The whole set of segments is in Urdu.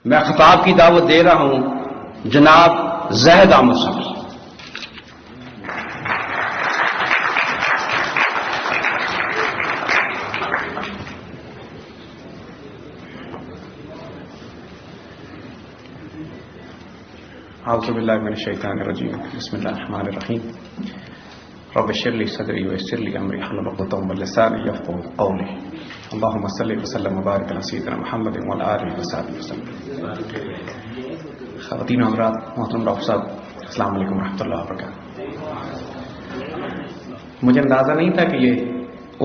میں خطاب کی دعوت دے رہا ہوں جناب زاہد احمد صاحب. اعوذ باللہ من الشیطان الرجیم. بسم اللہ الرحمن الرحیم. رب اشرح لي صدری ويسر لي امری واحلل عقدۃ من لسانی یفقهوا قولی. اللهم صل وسلم وبارک علی سیدنا محمد وعلی آلہ وصحبہ وسلم. خواتین و حضرات، محترم ڈاکٹر صاحب، السلام علیکم ورحمۃ اللہ وبرکاتہ. مجھے اندازہ نہیں تھا کہ یہ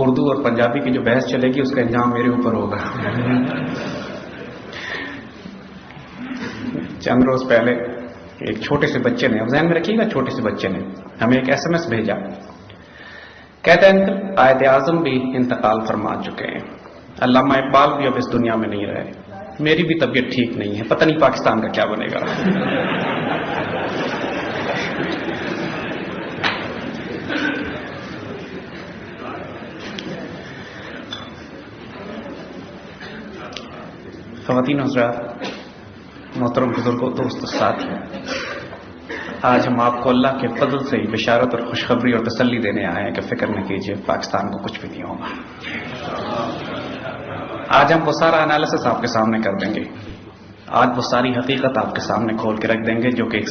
اردو اور پنجابی کی جو بحث چلے گی اس کا انجام میرے اوپر ہوگا. چند روز پہلے ایک چھوٹے سے بچے نے، اب ذہن میں رکھیے گا، چھوٹے سے بچے نے ہمیں ایک SMS بھیجا. کہتے ہیں انکل قائد اعظم بھی انتقال فرما چکے ہیں، علامہ اقبال بھی اب اس دنیا میں نہیں رہے، میری بھی طبیعت ٹھیک نہیں ہے، پتہ نہیں پاکستان کا کیا بنے گا. خواتین حضرات، محترم بزرگوں، دوست اور ساتھی، آج ہم آپ کو اللہ کے فضل سے بشارت اور خوشخبری اور تسلی دینے آئے ہیں کہ فکر نہ کیجیے، پاکستان کو کچھ بھی نہیں ہوگا. آج ہم وہ سارا انالیسس آپ کے سامنے کر دیں گے، آج وہ ساری حقیقت آپ کے سامنے کھول کے رکھ دیں گے جو کہ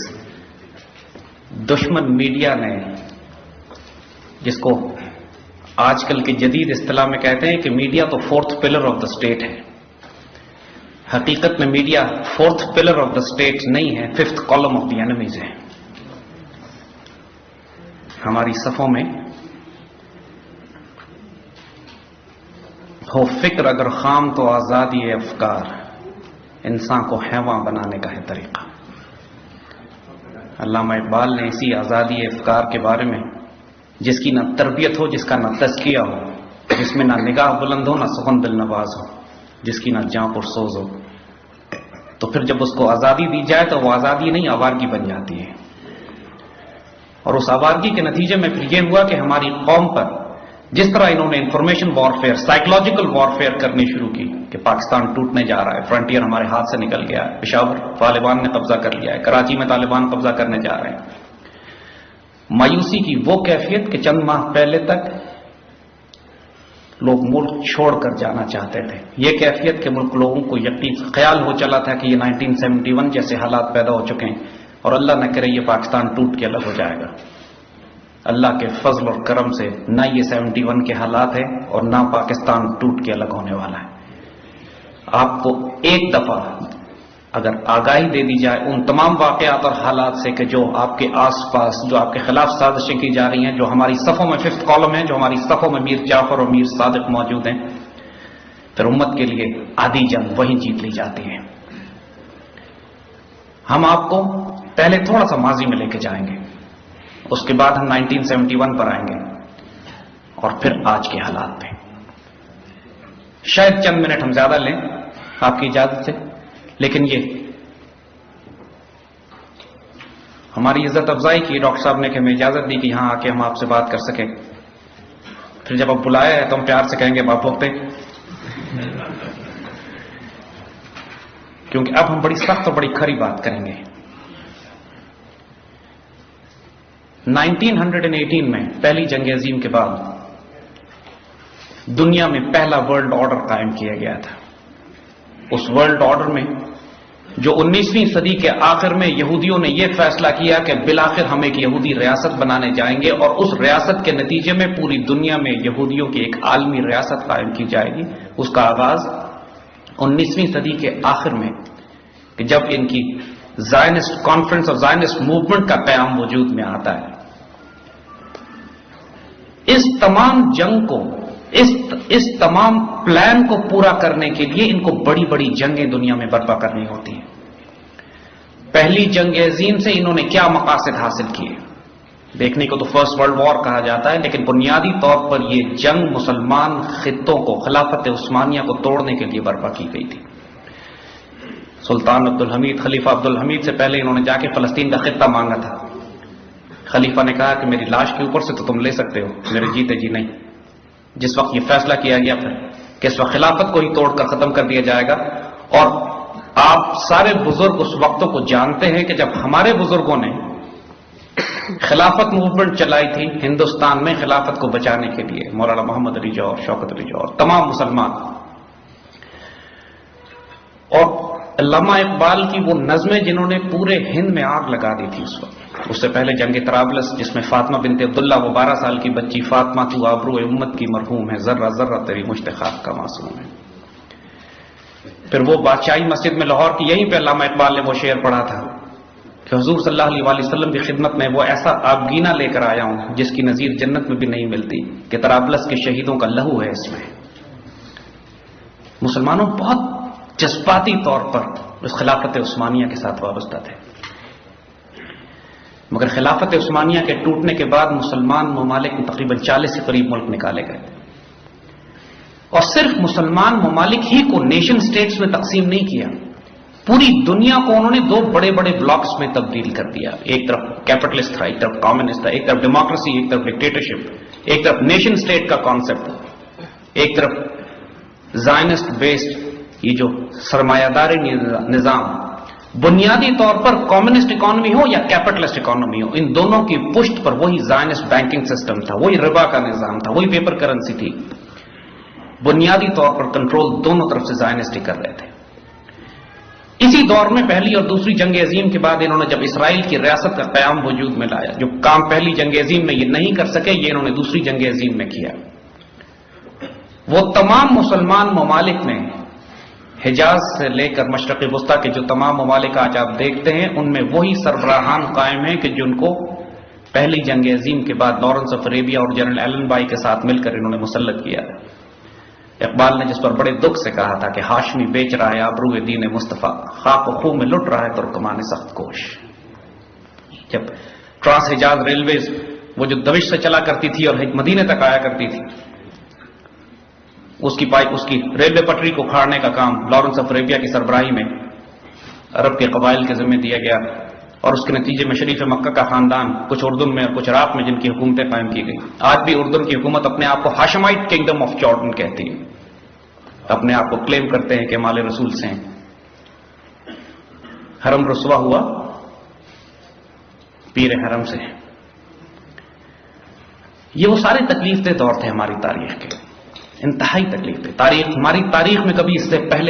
دشمن میڈیا نے، جس کو آج کل کی جدید اصطلاح میں کہتے ہیں کہ میڈیا تو fourth pillar of the state ہے. حقیقت میں media fourth pillar of the state نہیں ہے، fifth column of the enemies ہے. ہماری صفوں میں ہو فکر اگر خام تو آزادی افکار، انسان کو حیواں بنانے کا ہے طریقہ. علامہ اقبال نے اسی آزادی افکار کے بارے میں، جس کی نہ تربیت ہو، جس کا نہ تزکیہ ہو، جس میں نہ نگاہ بلند ہو، نہ سخن دل نواز ہو، جس کی نہ جاں پرسوز ہو، تو پھر جب اس کو آزادی دی جائے تو وہ آزادی نہیں، آوارگی بن جاتی ہے. اور اس آوارگی کے نتیجے میں پھر یہ ہوا کہ ہماری قوم پر جس طرح انہوں نے انفارمیشن وارفیئر، سائیکولوجیکل وارفیئر کرنی شروع کی کہ پاکستان ٹوٹنے جا رہا ہے، فرنٹیئر ہمارے ہاتھ سے نکل گیا ہے، پشاور طالبان نے قبضہ کر لیا ہے، کراچی میں طالبان قبضہ کرنے جا رہے ہیں. مایوسی کی وہ کیفیت کہ چند ماہ پہلے تک لوگ ملک چھوڑ کر جانا چاہتے تھے. یہ کیفیت کہ ملک لوگوں کو یقین خیال ہو چلا تھا کہ یہ 1971 جیسے حالات پیدا ہو چکے ہیں اور اللہ نہ کرے یہ پاکستان ٹوٹ کے الگ ہو جائے گا. اللہ کے فضل اور کرم سے نہ یہ 71 کے حالات ہیں اور نہ پاکستان ٹوٹ کے الگ ہونے والا ہے. آپ کو ایک دفعہ اگر آگاہی دے دی جائے ان تمام واقعات اور حالات سے کہ جو آپ کے آس پاس، جو آپ کے خلاف سازشیں کی جا رہی ہیں، جو ہماری صفوں میں ففتھ کالم ہیں، جو ہماری صفوں میں میر جعفر اور میر صادق موجود ہیں، پھر امت کے لیے آدھی جنگ وہیں جیت لی جاتی ہے. ہم آپ کو پہلے تھوڑا سا ماضی میں لے کے جائیں گے، اس کے بعد ہم 1971 پر آئیں گے اور پھر آج کے حالات پہ. شاید چند منٹ ہم زیادہ لیں آپ کی اجازت سے، لیکن یہ ہماری عزت افزائی کی ڈاکٹر صاحب نے کہ ہمیں اجازت دی کہ یہاں آ کے ہم آپ سے بات کر سکیں. پھر جب آپ بلایا ہے تو ہم پیار سے کہیں گے باپ بھوکتے، کیونکہ اب ہم بڑی سخت اور بڑی کھری بات کریں گے. 1918 میں پہلی جنگ عظیم کے بعد دنیا میں پہلا ورلڈ آرڈر قائم کیا گیا تھا. اس ورلڈ آرڈر میں جو 19ویں صدی کے آخر میں یہودیوں نے یہ فیصلہ کیا کہ بالآخر ہم ایک یہودی ریاست بنانے جائیں گے اور اس ریاست کے نتیجے میں پوری دنیا میں یہودیوں کی ایک عالمی ریاست قائم کی جائے گی. اس کا آغاز 19ویں صدی کے آخر میں کہ جب ان کی زائنسٹ کانفرنس اور زائنسٹ موومنٹ کا قیام وجود میں آتا ہے. اس تمام جنگ کو، اس تمام پلان کو پورا کرنے کے لیے ان کو بڑی بڑی جنگیں دنیا میں برپا کرنی ہوتی ہیں. پہلی جنگ عظیم سے انہوں نے کیا مقاصد حاصل کیے دیکھنے کو تو فرسٹ ورلڈ وار کہا جاتا ہے، لیکن بنیادی طور پر یہ جنگ مسلمان خطوں کو، خلافت عثمانیہ کو توڑنے کے لیے برپا کی گئی تھی. سلطان عبدالحمید، خلیفہ عبدالحمید سے پہلے انہوں نے جا کے فلسطین کا خطہ مانگا تھا. خلیفہ نے کہا کہ میری لاش کے اوپر سے تو تم لے سکتے ہو، میرے جیتے جی نہیں. جس وقت یہ فیصلہ کیا گیا پھر کہ اس وقت خلافت کو ہی توڑ کر ختم کر دیا جائے گا اور آپ سارے بزرگ اس وقتوں کو جانتے ہیں کہ جب ہمارے بزرگوں نے خلافت موومنٹ چلائی تھی ہندوستان میں خلافت کو بچانے کے لیے، مولانا محمد علی جوہر، شوکت علی جوہر، تمام مسلمان. اور علامہ اقبال کی وہ نظمیں جنہوں نے پورے ہند میں آگ لگا دی تھی اس وقت. اس سے پہلے جنگ طرابلس جس میں فاطمہ بنت عبداللہ، وہ 12 سال کی بچی، فاطمہ تو آبرو امت کی مرحوم ہے، ذرہ ذرہ تیری مشت خاک کا معصوم ہے. پھر وہ بادشاہی مسجد میں لاہور کی، یہیں پہ علامہ اقبال نے وہ شعر پڑھا تھا کہ حضور صلی اللہ علیہ وسلم کی خدمت میں وہ ایسا آبگینہ لے کر آیا ہوں جس کی نظیر جنت میں بھی نہیں ملتی، کہ طرابلس کے شہیدوں کا لہو ہے اس میں. مسلمانوں بہت جذباتی طور پر اس خلافت عثمانیہ کے ساتھ وابستہ تھے، مگر خلافت عثمانیہ کے ٹوٹنے کے بعد مسلمان ممالک میں تقریباً 40 کے قریب ملک نکالے گئے، اور صرف مسلمان ممالک ہی کو نیشن سٹیٹس میں تقسیم نہیں کیا، پوری دنیا کو انہوں نے 2 بڑے بڑے بلاکس میں تبدیل کر دیا. ایک طرف کیپٹلسٹ تھا، ایک طرف کمیونسٹ تھا، ایک طرف ڈیموکریسی، ایک طرف ڈکٹیٹرشپ، ایک طرف نیشن سٹیٹ کا کانسیپٹ، ایک طرف زائنسٹ بیسڈ یہ جو سرمایہ داری نظام. بنیادی طور پر کمیونسٹ اکانومی ہو یا کیپٹلسٹ اکانومی ہو، ان دونوں کی پشت پر وہی زائنسٹ بینکنگ سسٹم تھا، وہی ربا کا نظام تھا، وہی پیپر کرنسی تھی. بنیادی طور پر کنٹرول دونوں طرف سے زائنسٹ ہی کر رہے تھے. اسی دور میں پہلی اور دوسری جنگ عظیم کے بعد انہوں نے جب اسرائیل کی ریاست کا قیام وجود میں لایا، جو کام پہلی جنگ عظیم میں یہ نہیں کر سکے، یہ انہوں نے دوسری جنگ عظیم میں کیا. وہ تمام مسلمان ممالک نے حجاز سے لے کر مشرق وسطیٰ کے جو تمام ممالک آج آپ دیکھتے ہیں، ان میں وہی سربراہان قائم ہیں کہ جن کو پہلی جنگ عظیم کے بعد لارنس آف اریبیا اور جنرل ایلن بائی کے ساتھ مل کر انہوں نے مسلط کیا. اقبال نے جس پر بڑے دکھ سے کہا تھا کہ ہاشمی بیچ رہا ہے آبرو دین مصطفیٰ، خاک و خوں میں لٹ رہا ہے ترکمان سخت کوش. جب ٹرانس حجاز ریلویز وہ جو دمشق سے چلا کرتی تھی اور مدینے تک آیا کرتی تھی، اس کی ریلوے پٹری کو کھاڑنے کا کام لارنس آف اریبیا کی سربراہی میں عرب کے قبائل کے ذمہ دیا گیا، اور اس کے نتیجے میں شریف مکہ کا خاندان کچھ اردن میں اور کچھ عراق میں جن کی حکومتیں قائم کی گئی. آج بھی اردن کی حکومت اپنے آپ کو ہاشمائٹ کنگڈم آف جارڈن کہتی ہے، اپنے آپ کو کلیم کرتے ہیں کہ مال رسول سے ہیں. حرم رسوا ہوا پیر حرم سے. یہ وہ سارے تکلیف دہ دور تھے ہماری تاریخ کے، انتہائی تکلیف دہ. ہماری تاریخ میں کبھی اس سے پہلے